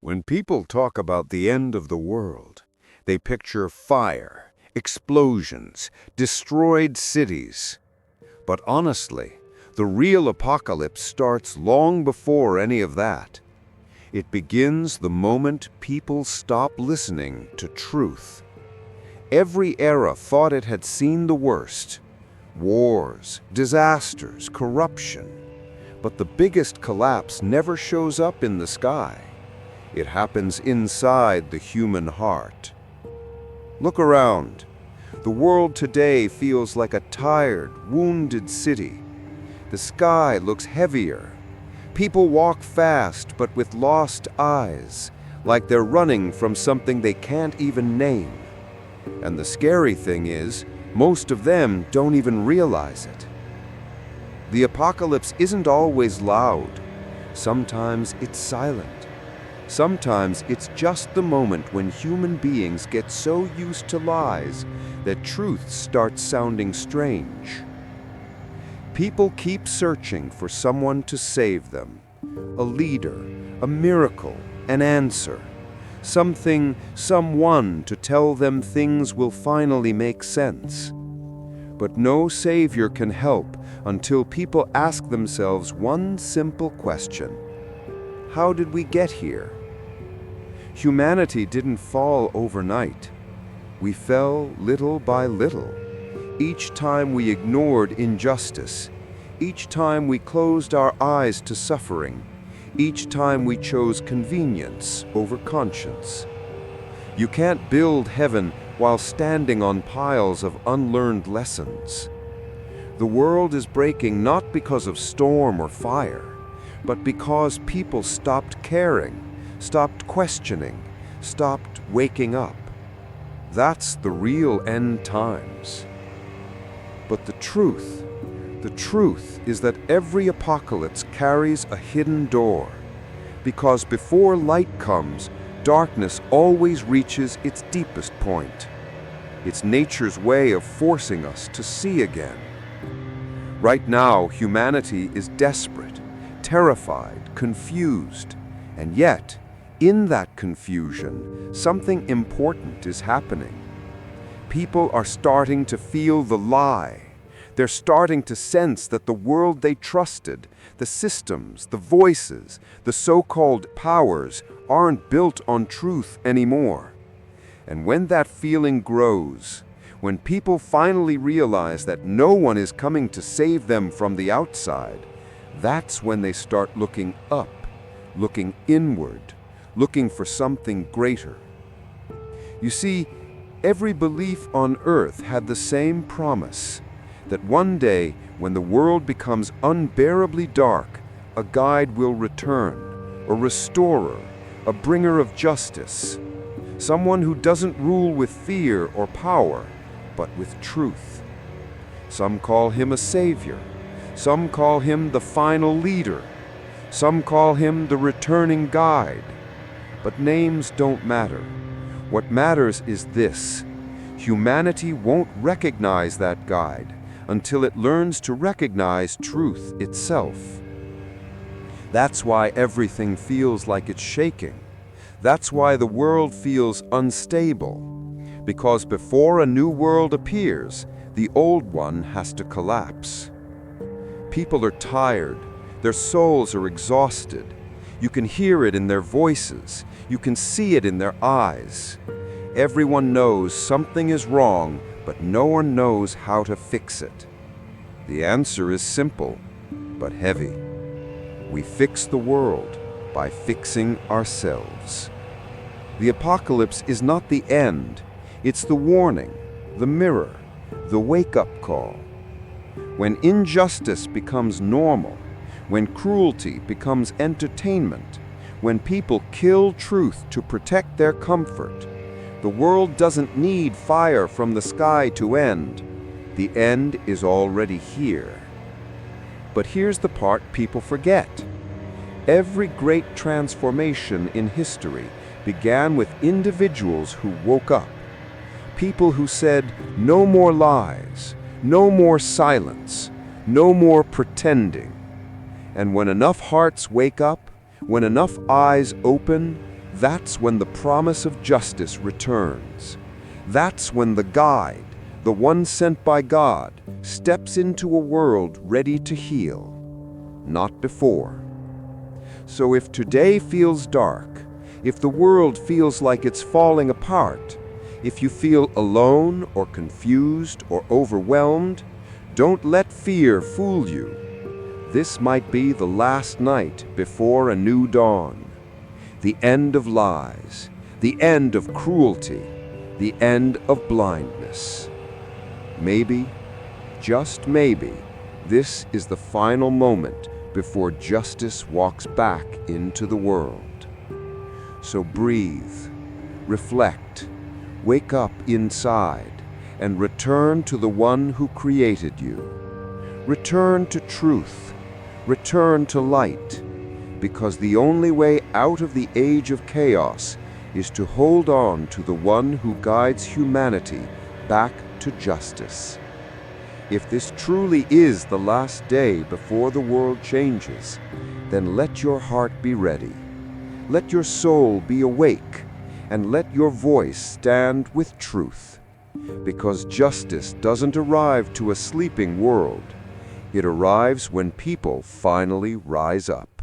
When people talk about the end of the world, they picture fire, explosions, destroyed cities. But honestly, the real apocalypse starts long before any of that. It begins the moment people stop listening to truth. Every era thought it had seen the worst: wars, disasters, corruption. But the biggest collapse never shows up in the sky. It happens inside the human heart. Look around. The world today feels like a tired, wounded city. The sky looks heavier. People walk fast but with lost eyes, like they're running from something they can't even name. And the scary thing is, most of them don't even realize it. The apocalypse isn't always loud. Sometimes it's silent. Sometimes it's just the moment when human beings get so used to lies that truth starts sounding strange. People keep searching for someone to save them, a leader, a miracle, an answer, someone to tell them things will finally make sense. But no savior can help until people ask themselves one simple question: how did we get here? Humanity didn't fall overnight. We fell little by little. Each time we ignored injustice, each time we closed our eyes to suffering, each time we chose convenience over conscience. You can't build heaven while standing on piles of unlearned lessons. The world is breaking not because of storm or fire, but because people stopped caring, stopped questioning, stopped waking up. That's the real end times. But the truth is that every apocalypse carries a hidden door, because before light comes, darkness always reaches its deepest point. It's nature's way of forcing us to see again. Right now, humanity is desperate, terrified, confused, and yet, in that confusion, something important is happening. People are starting to feel the lie. They're starting to sense that the world they trusted, the systems, the voices, the so-called powers, aren't built on truth anymore. And when that feeling grows, when people finally realize that no one is coming to save them from the outside, that's when they start looking up, looking inward, looking for something greater. You see, every belief on earth had the same promise, that one day, when the world becomes unbearably dark, a guide will return, a restorer, a bringer of justice, someone who doesn't rule with fear or power, but with truth. Some call him a savior. Some call him the final leader. Some call him the returning guide. But names don't matter. What matters is this: humanity won't recognize that guide until it learns to recognize truth itself. That's why everything feels like it's shaking. That's why the world feels unstable. Because before a new world appears, the old one has to collapse. People are tired. Their souls are exhausted. You can hear it in their voices. You can see it in their eyes. Everyone knows something is wrong, but no one knows how to fix it. The answer is simple, but heavy. We fix the world by fixing ourselves. The apocalypse is not the end. It's the warning, the mirror, the wake-up call. When injustice becomes normal, when cruelty becomes entertainment, when people kill truth to protect their comfort, the world doesn't need fire from the sky to end. The end is already here. But here's the part people forget. Every great transformation in history began with individuals who woke up. People who said, no more lies, no more silence, no more pretending. And when enough hearts wake up, when enough eyes open, That's when the promise of justice returns. That's when the guide, the one sent by God, steps into a world ready to heal. Not before. So if today feels dark, if the world feels like it's falling apart, if you feel alone or confused or overwhelmed, don't let fear fool you. This might be the last night before a new dawn. The end of lies, the end of cruelty, the end of blindness. Maybe, just maybe, this is the final moment before justice walks back into the world. So breathe, reflect, wake up inside, and return to the one who created you. Return to truth, return to light, because the only way out of the age of chaos is to hold on to the one who guides humanity back to justice. If this truly is the last day before the world changes, then let your heart be ready. Let your soul be awake, and let your voice stand with truth. Because justice doesn't arrive to a sleeping world. It arrives when people finally rise up.